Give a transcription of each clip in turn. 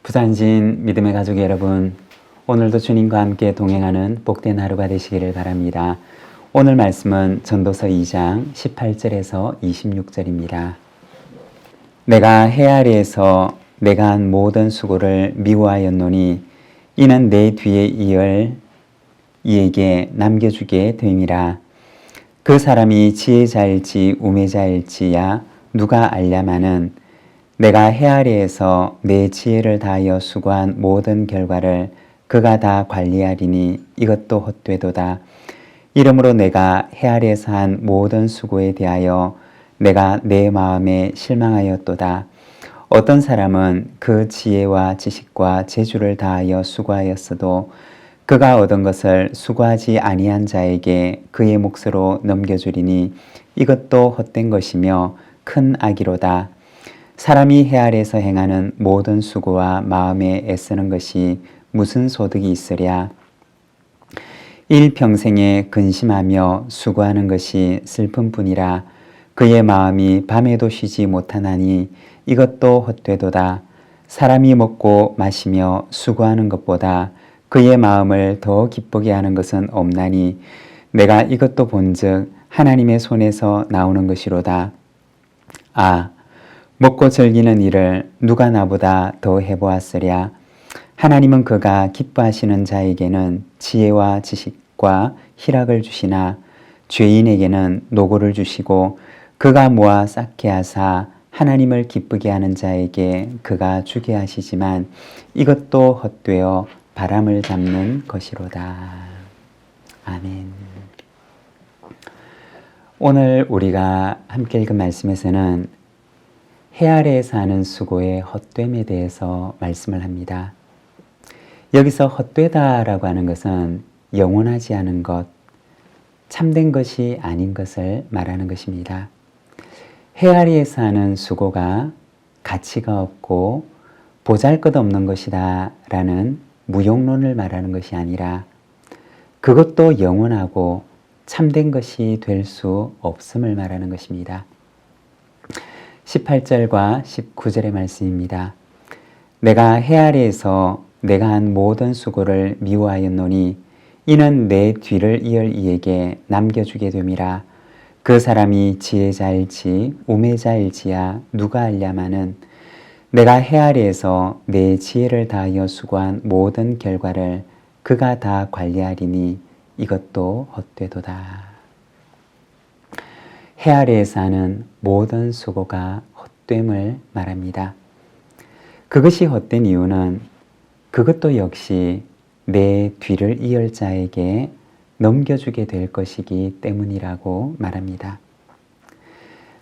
부산진 믿음의 가족 여러분, 오늘도 주님과 함께 동행하는 복된 하루가 되시기를 바랍니다. 오늘 말씀은 전도서 2장 18절에서 26절입니다. 내가 해 아래에서 내가 한 모든 수고를 미워하였노니 이는 내 뒤에 이을 이에게 남겨주게 됨이라. 그 사람이 지혜자일지 우매자일지야 누가 알랴마는 내가 해 아래에서 내 지혜를 다하여 수고한 모든 결과를 그가 다 관리하리니 이것도 헛되도다. 이러므로 내가 해 아래에서 한 모든 수고에 대하여 내가 내 마음에 실망하였도다. 어떤 사람은 그 지혜와 지식과 재주를 다하여 수고하였어도 그가 얻은 것을 수고하지 아니한 자에게 그의 몫으로 넘겨주리니 이것도 헛된 것이며 큰 악이로다. 사람이 해 아래에서 행하는 모든 수고와 마음에 애쓰는 것이 무슨 소득이 있으랴. 일평생에 근심하며 수고하는 것이 슬픔뿐이라. 그의 마음이 밤에도 쉬지 못하나니 이것도 헛되도다. 사람이 먹고 마시며 수고하는 것보다 그의 마음을 더 기쁘게 하는 것은 없나니 내가 이것도 본즉 하나님의 손에서 나오는 것이로다. 아, 먹고 즐기는 일을 누가 나보다 더 해보았으랴. 하나님은 그가 기뻐하시는 자에게는 지혜와 지식과 희락을 주시나 죄인에게는 노고를 주시고 그가 모아 쌓게 하사 하나님을 기쁘게 하는 자에게 그가 주게 하시지만 이것도 헛되어 바람을 잡는 것이로다. 아멘. 오늘 우리가 함께 읽은 말씀에서는 해 아래에서 하는 수고의 헛됨에 대해서 말씀을 합니다. 여기서 헛되다라고 하는 것은 영원하지 않은 것, 참된 것이 아닌 것을 말하는 것입니다. 해 아래에서 하는 수고가 가치가 없고 보잘것없는 것이다 라는 무용론을 말하는 것이 아니라 그것도 영원하고 참된 것이 될 수 없음을 말하는 것입니다. 18절과 19절의 말씀입니다. 내가 해 아래에서 내가 한 모든 수고를 미워하였노니 이는 내 뒤를 이을 이에게 남겨주게 됨이라. 그 사람이 지혜자일지 우매자일지야 누가 알랴마는 내가 해 아래에서 내 지혜를 다하여 수고한 모든 결과를 그가 다 관리하리니 이것도 헛되도다. 해 아래에서 하는 모든 수고가 헛됨을 말합니다. 그것이 헛된 이유는 그것도 역시 내 뒤를 이을 자에게 넘겨주게 될 것이기 때문이라고 말합니다.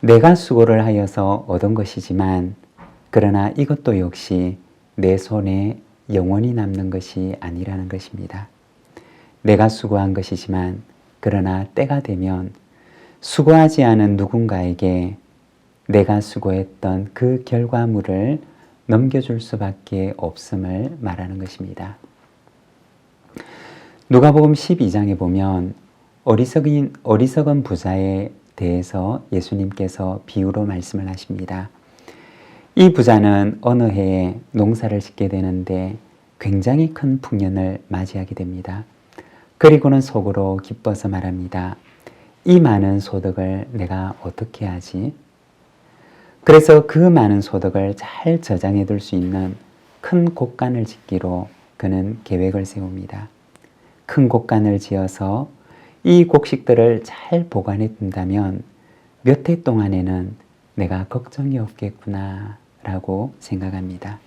내가 수고를 하여서 얻은 것이지만 그러나 이것도 역시 내 손에 영원히 남는 것이 아니라는 것입니다. 내가 수고한 것이지만 그러나 때가 되면 수고하지 않은 누군가에게 내가 수고했던 그 결과물을 넘겨줄 수밖에 없음을 말하는 것입니다. 누가복음 12장에 보면 어리석은 부자에 대해서 예수님께서 비유로 말씀을 하십니다. 이 부자는 어느 해에 농사를 짓게 되는데 굉장히 큰 풍년을 맞이하게 됩니다. 그리고는 속으로 기뻐서 말합니다. 이 많은 소득을 내가 어떻게 하지? 그래서 그 많은 소득을 잘 저장해 둘 수 있는 큰 곡간을 짓기로 그는 계획을 세웁니다. 큰 곡간을 지어서 이 곡식들을 잘 보관해 둔다면 몇 해 동안에는 내가 걱정이 없겠구나 라고 생각합니다.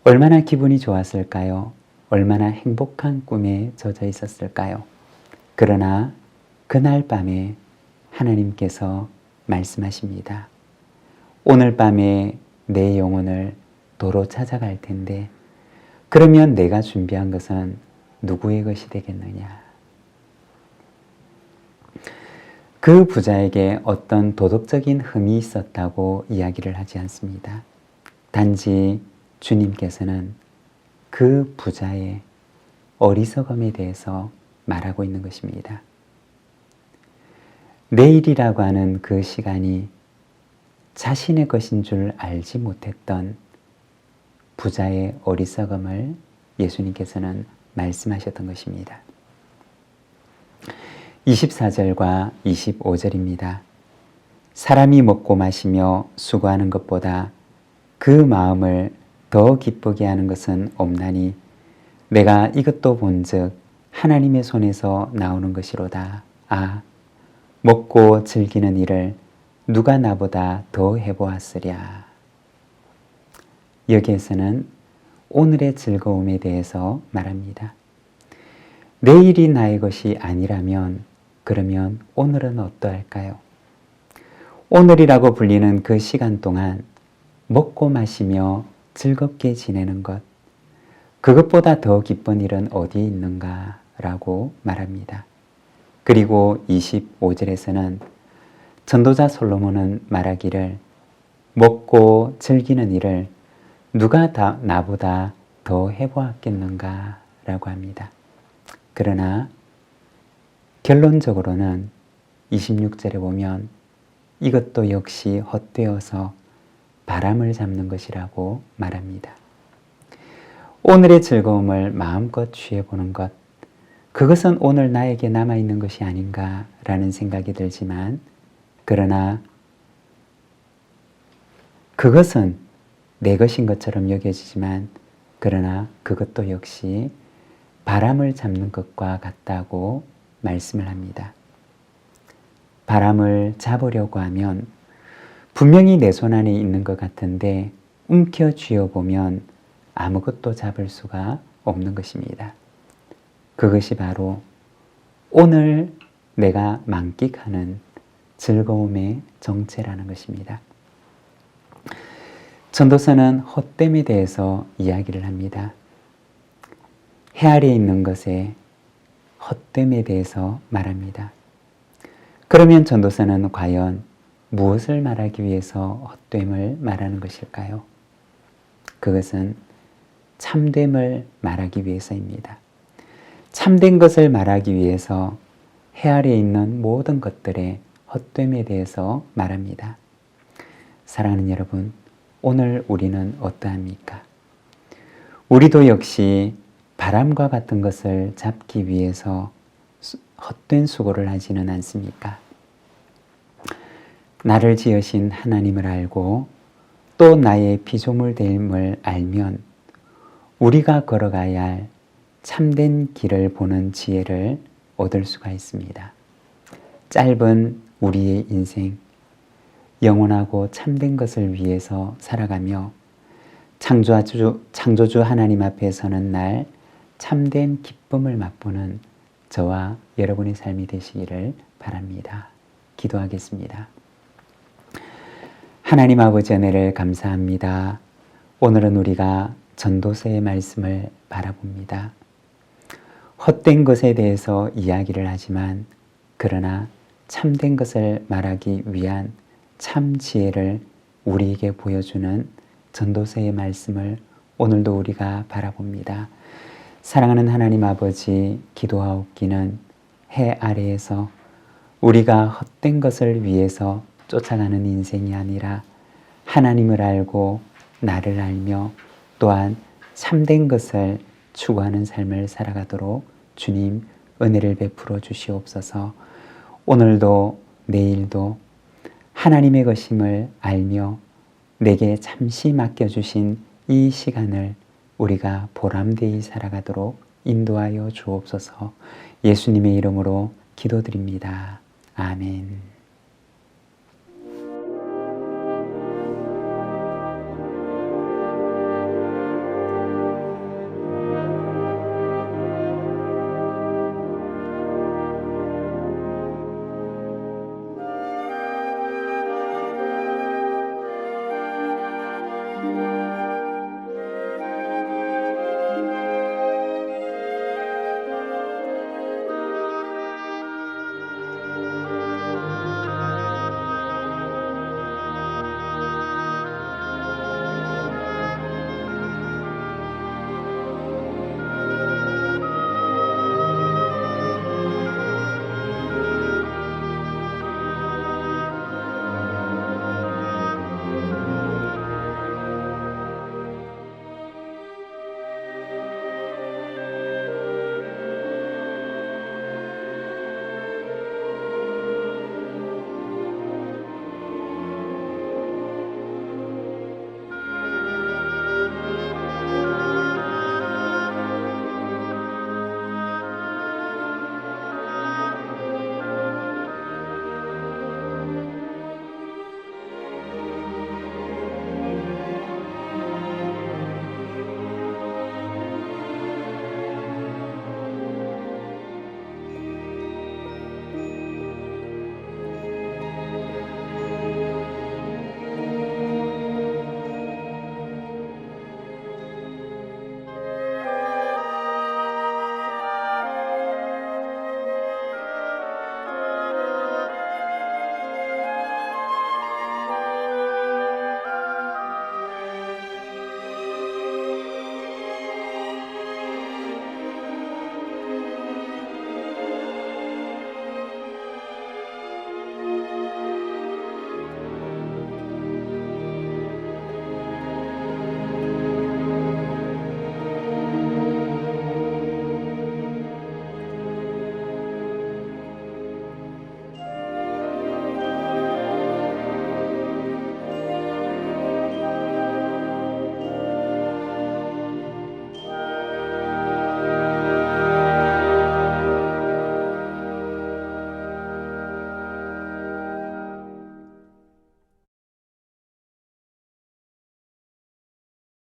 얼마나 기분이 좋았을까요? 얼마나 행복한 꿈에 젖어 있었을까요? 그러나 그날 밤에 하나님께서 말씀하십니다. 오늘 밤에 내 영혼을 도로 찾아갈 텐데 그러면 내가 준비한 것은 누구의 것이 되겠느냐? 그 부자에게 어떤 도덕적인 흠이 있었다고 이야기를 하지 않습니다. 단지 주님께서는 그 부자의 어리석음에 대해서 말하고 있는 것입니다. 내일이라고 하는 그 시간이 자신의 것인 줄 알지 못했던 부자의 어리석음을 예수님께서는 말씀하셨던 것입니다. 24절과 25절입니다. 사람이 먹고 마시며 수고하는 것보다 그 마음을 더 기쁘게 하는 것은 없나니 내가 이것도 본즉 하나님의 손에서 나오는 것이로다. 아, 먹고 즐기는 일을 누가 나보다 더 해보았으랴. 여기에서는 오늘의 즐거움에 대해서 말합니다. 내일이 나의 것이 아니라면 그러면 오늘은 어떠할까요? 오늘이라고 불리는 그 시간 동안 먹고 마시며 즐겁게 지내는 것, 그것보다 더 기쁜 일은 어디에 있는가라고 말합니다. 그리고 25절에서는 전도자 솔로몬은 말하기를 먹고 즐기는 일을 누가 나보다 더 해보았겠는가라고 합니다. 그러나 결론적으로는 26절에 보면 이것도 역시 헛되어서 바람을 잡는 것이라고 말합니다. 오늘의 즐거움을 마음껏 취해보는 것, 그것은 오늘 나에게 남아있는 것이 아닌가라는 생각이 들지만, 그러나 그것은 내 것인 것처럼 여겨지지만, 그러나 그것도 역시 바람을 잡는 것과 같다고 말씀을 합니다. 바람을 잡으려고 하면 분명히 내 손 안에 있는 것 같은데 움켜 쥐어보면 아무것도 잡을 수가 없는 것입니다. 그것이 바로 오늘 내가 만끽하는 즐거움의 정체라는 것입니다. 전도서는 헛됨에 대해서 이야기를 합니다. 해 아래에 있는 것에 헛됨에 대해서 말합니다. 그러면 전도서는 과연 무엇을 말하기 위해서 헛됨을 말하는 것일까요? 그것은 참됨을 말하기 위해서입니다. 참된 것을 말하기 위해서 해 아래에 있는 모든 것들의 헛됨에 대해서 말합니다. 사랑하는 여러분, 오늘 우리는 어떠합니까? 우리도 역시 바람과 같은 것을 잡기 위해서 헛된 수고를 하지는 않습니까? 나를 지으신 하나님을 알고 또 나의 피조물됨을 알면 우리가 걸어가야 할 참된 길을 보는 지혜를 얻을 수가 있습니다. 짧은 우리의 인생, 영원하고 참된 것을 위해서 살아가며 창조주 하나님 앞에 서는 날 참된 기쁨을 맛보는 저와 여러분의 삶이 되시기를 바랍니다. 기도하겠습니다. 하나님 아버지 은혜를 감사합니다. 오늘은 우리가 전도서의 말씀을 바라봅니다. 헛된 것에 대해서 이야기를 하지만 그러나 참된 것을 말하기 위한 참 지혜를 우리에게 보여주는 전도서의 말씀을 오늘도 우리가 바라봅니다. 사랑하는 하나님 아버지, 기도하옵기는 해 아래에서 우리가 헛된 것을 위해서 쫓아가는 인생이 아니라 하나님을 알고 나를 알며 또한 참된 것을 추구하는 삶을 살아가도록 주님 은혜를 베풀어 주시옵소서. 오늘도 내일도 하나님의 것임을 알며 내게 잠시 맡겨주신 이 시간을 우리가 보람되이 살아가도록 인도하여 주옵소서. 예수님의 이름으로 기도드립니다. 아멘.